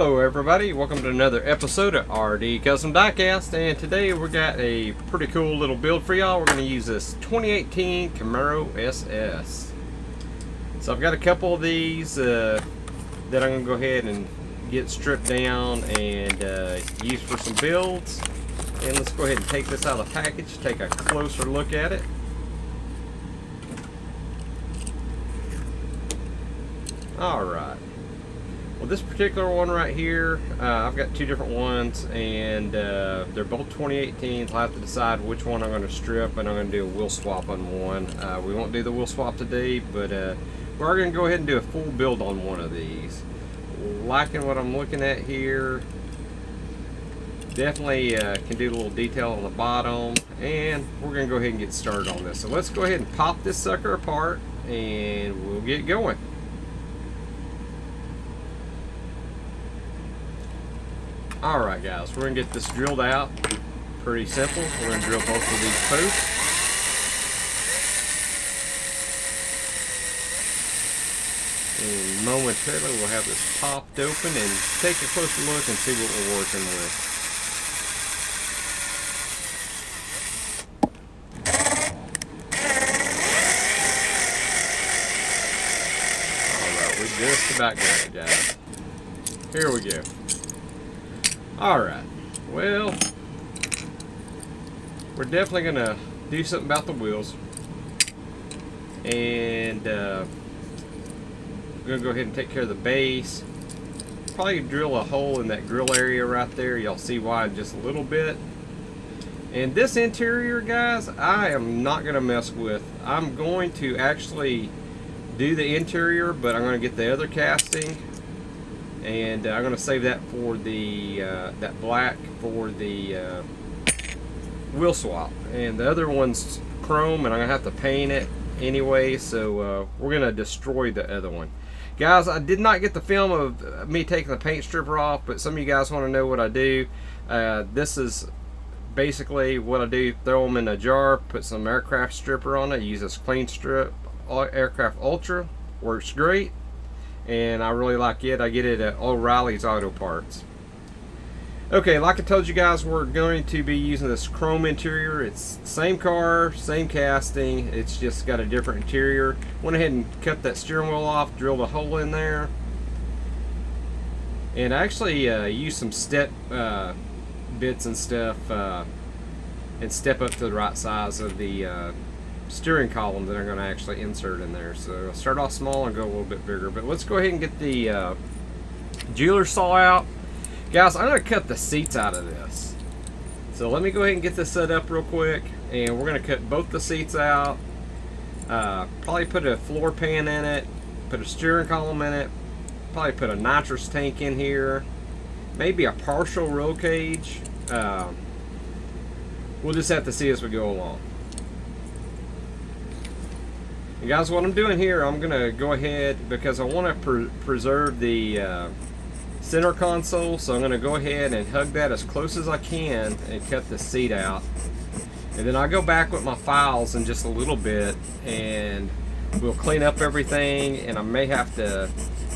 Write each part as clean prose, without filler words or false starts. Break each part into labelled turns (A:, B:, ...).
A: Hello everybody, welcome to another episode of RD Custom Diecast, and today we got a pretty cool little build for y'all. We're going to use this 2018 CAMARO SS. So I've got a couple of these that I'm going to go ahead and get stripped down and use for some builds. And let's go ahead and take this out of the package, take a closer look at it. Alright. Well, this particular one right here, I've got two different ones, and they're both 2018s. I'll have to decide which one I'm going to strip, and I'm going to do a wheel swap on one. We won't do the wheel swap today, but we're going to go ahead and do a full build on one of these. Liking what I'm looking at here. Definitely can do a little detail on the bottom, and we're going to go ahead and get started on this. So let's go ahead and pop this sucker apart, and we'll get going. Alright guys, we're going to get this drilled out. Pretty simple. We're going to drill both of these posts. And momentarily we'll have this popped open and take a closer look and see what we're working with. Alright, we just about got it, guys. Here we go. Alright, well, we're definitely going to do something about the wheels, and we're going to go ahead and take care of the base. Probably drill a hole in that grill area right there. Y'all see why in just a little bit. And this interior, guys, I am not going to mess with. I'm going to actually do the interior, but I'm going to get the other casting. And I'm going to save that for the that black for the wheel swap, and the other one's chrome, and I'm going to have to paint it anyway, so we're going to destroy the other one. Guys, I did not get the film of me taking the paint stripper off, but some of you guys want to know what I do. This is basically what I do. Throw them in a jar, put some aircraft stripper on it, use this clean strip aircraft ultra, works great. And I really like it. I get it at O'Reilly's Auto Parts. Okay, like I told you guys, we're going to be using this chrome interior. It's the same car, same casting. It's just got a different interior. Went ahead and cut that steering wheel off, drilled a hole in there. And I actually used some step bits and stuff and step up to the right size of the steering column that I'm going to actually insert in there. So I'll start off small and go a little bit bigger. But let's go ahead and get the jeweler saw out. Guys, I'm going to cut the seats out of this. So let me go ahead and get this set up real quick. And we're going to cut both the seats out. Probably put a floor pan in it. Put a steering column in it. Probably put a nitrous tank in here. Maybe a partial roll cage. We'll just have to see as we go along. And guys, what I'm doing here, I'm going to go ahead, because I want to preserve the center console, so I'm going to go ahead and hug that as close as I can and cut the seat out. And then I'll go back with my files in just a little bit, and we'll clean up everything, and I may have to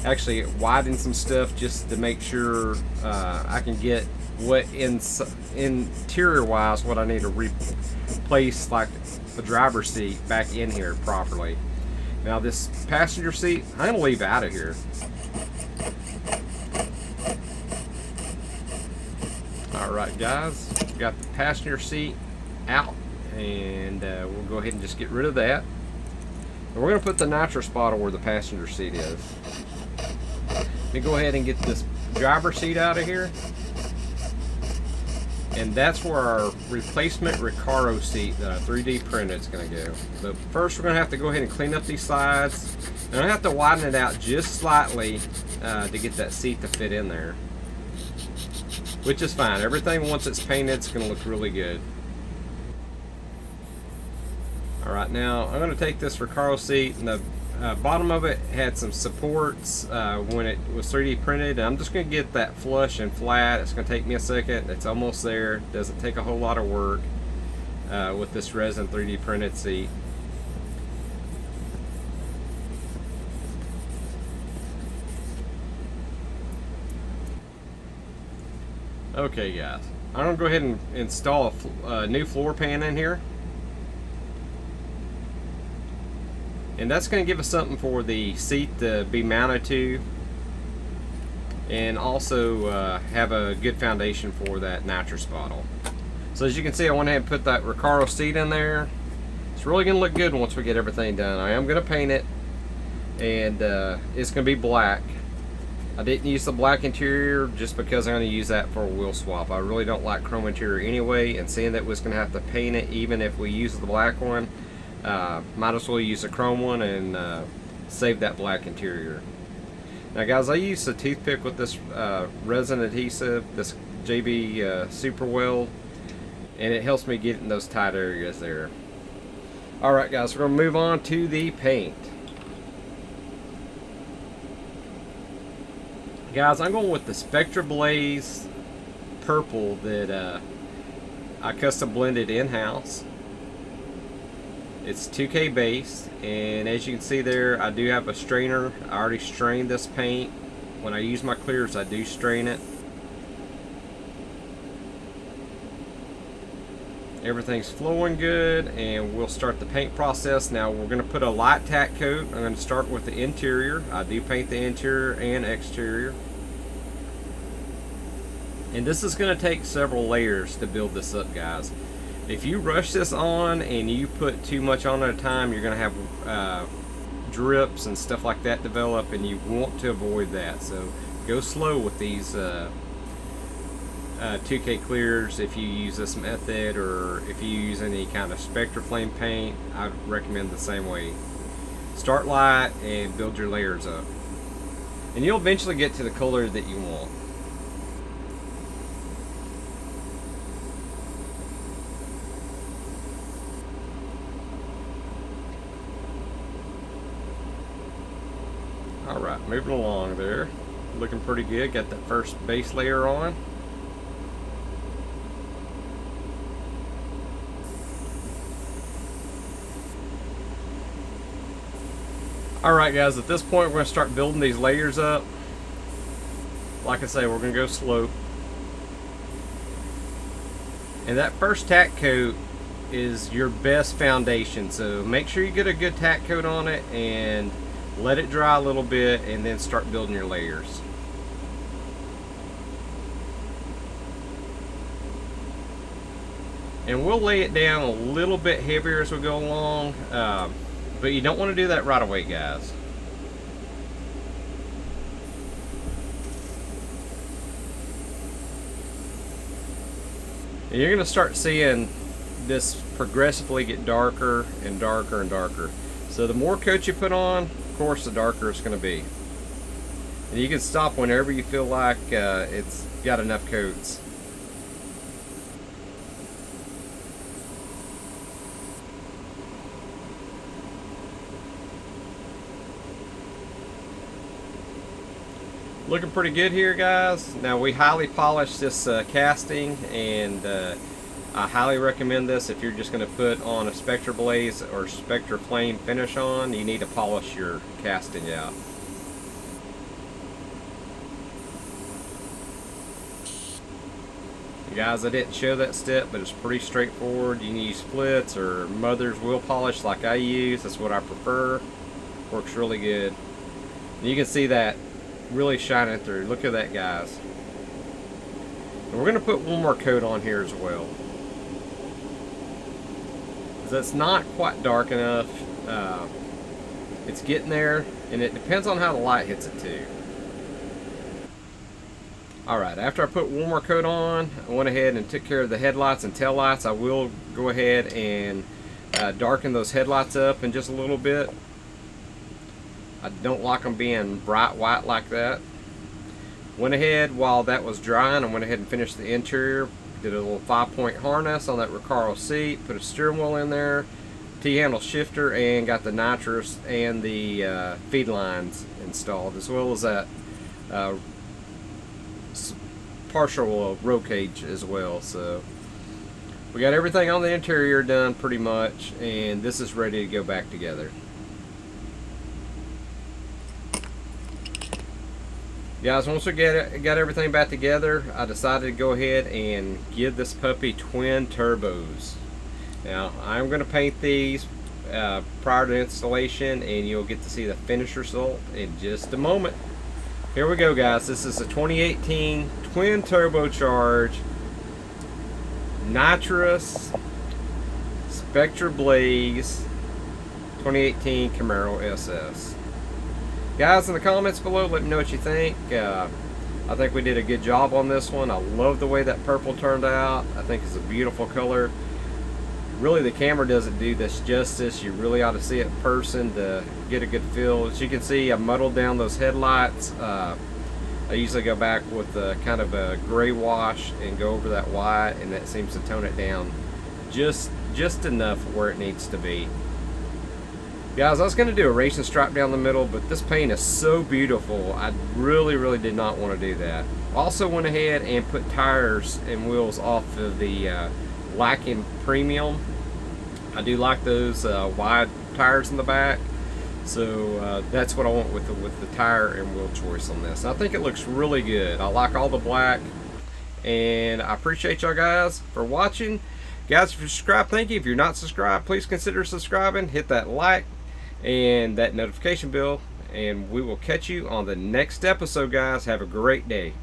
A: actually widen some stuff just to make sure I can get what interior wise what I need to replace, like the driver's seat, back in here properly. Now this passenger seat, I'm going to leave out of here. Alright guys, got the passenger seat out, and we'll go ahead and just get rid of that. And we're going to put the nitro spotter where the passenger seat is. Let me go ahead and get this driver's seat out of here. And that's where our replacement Recaro seat that I 3D printed is going to go. But first we're going to have to go ahead and clean up these sides. And I have to widen it out just slightly to get that seat to fit in there. Which is fine. Everything, once it's painted, it's going to look really good. Alright, now I'm going to take this Recaro seat, and the bottom of it had some supports when it was 3D printed. I'm just going to get that flush and flat. It's going to take me a second. It's almost there. Doesn't take a whole lot of work with this resin 3D printed seat. Okay guys, I'm gonna go ahead and install a new floor pan in here. And that's going to give us something for the seat to be mounted to, and also have a good foundation for that nitrous bottle. So as you can see, I went ahead and put that Recaro seat in there. It's really going to look good once we get everything done. I am going to paint it, and it's going to be black. I didn't use the black interior just because I'm going to use that for a wheel swap. I really don't like chrome interior anyway, and seeing that we're going to have to paint it even if we use the black one, might as well use a chrome one and save that black interior. Now guys, I use a toothpick with this resin adhesive, this JB Super Weld, and it helps me get in those tight areas there. Alright guys, we're going to move on to the paint. Guys, I'm going with the Spectra Blaze purple that I custom blended in-house. It's 2K base, and as you can see there, I do have a strainer. I already strained this paint. When I use my clears, I do strain it. Everything's flowing good, and we'll start the paint process. Now we're going to put a light tack coat. I'm going to start with the interior. I do paint the interior and exterior. And this is going to take several layers to build this up, guys. If you rush this on and you put too much on at a time, you're going to have drips and stuff like that develop, and you want to avoid that. So go slow with these 2K clears. If you use this method, or if you use any kind of Spectra flame paint, I'd recommend the same way. Start light and build your layers up, and you'll eventually get to the color that you want. Alright, moving along there. Looking pretty good. Got that first base layer on. Alright guys, at this point we're going to start building these layers up. Like I say, we're going to go slow. And that first tack coat is your best foundation. So make sure you get a good tack coat on it and let it dry a little bit, and then start building your layers. And we'll lay it down a little bit heavier as we go along, but you don't want to do that right away, guys. And you're going to start seeing this progressively get darker and darker and darker. So the more coat you put on, of course, the darker it's going to be. And you can stop whenever you feel like it's got enough coats. Looking pretty good here, guys. Now we highly polished this casting, and I highly recommend this if you're just going to put on a Spectra Blaze or Spectra Flame finish on. You need to polish your casting out. Guys, I didn't show that step, but it's pretty straightforward. You can use splits or mother's wheel polish like I use. That's what I prefer. Works really good. And you can see that really shining through. Look at that, guys. And we're going to put one more coat on here as well. That's not quite dark enough. It's getting there, and it depends on how the light hits it too. Alright, after I put one more coat on, I went ahead and took care of the headlights and tail lights. I will go ahead and darken those headlights up in just a little bit. I don't like them being bright white like that. Went ahead, while that was drying, I went ahead and finished the interior. Did a little 5-point harness on that Recaro seat, put a steering wheel in there, T-handle shifter, and got the nitrous and the feed lines installed, as well as that partial roll cage as well. So we got everything on the interior done pretty much, and this is ready to go back together. Guys, once we got everything back together, I decided to go ahead and give this puppy twin turbos. Now, I'm going to paint these prior to installation, and you'll get to see the finished result in just a moment. Here we go, guys. This is a 2018 twin turbocharged nitrous Spectra Blaze 2018 Camaro SS. Guys, in the comments below, let me know what you think. I think we did a good job on this one. I love the way that purple turned out. I think it's a beautiful color. Really, the camera doesn't do this justice. You really ought to see it in person to get a good feel. As you can see, I muddled down those headlights. I usually go back with kind of a gray wash and go over that white, and that seems to tone it down just enough where it needs to be. Guys, I was going to do a racing stripe down the middle, but this paint is so beautiful, I really did not want to do that. Also went ahead and put tires and wheels off of the Lycan Premium. I do like those wide tires in the back, so that's what I want with the tire and wheel choice on this. I think it looks really good. I like all the black, and I appreciate y'all guys for watching. Guys, if you're subscribed, thank you. If you're not subscribed, please consider subscribing. Hit that like and that notification bell, and we will catch you on the next episode, guys. Have a great day.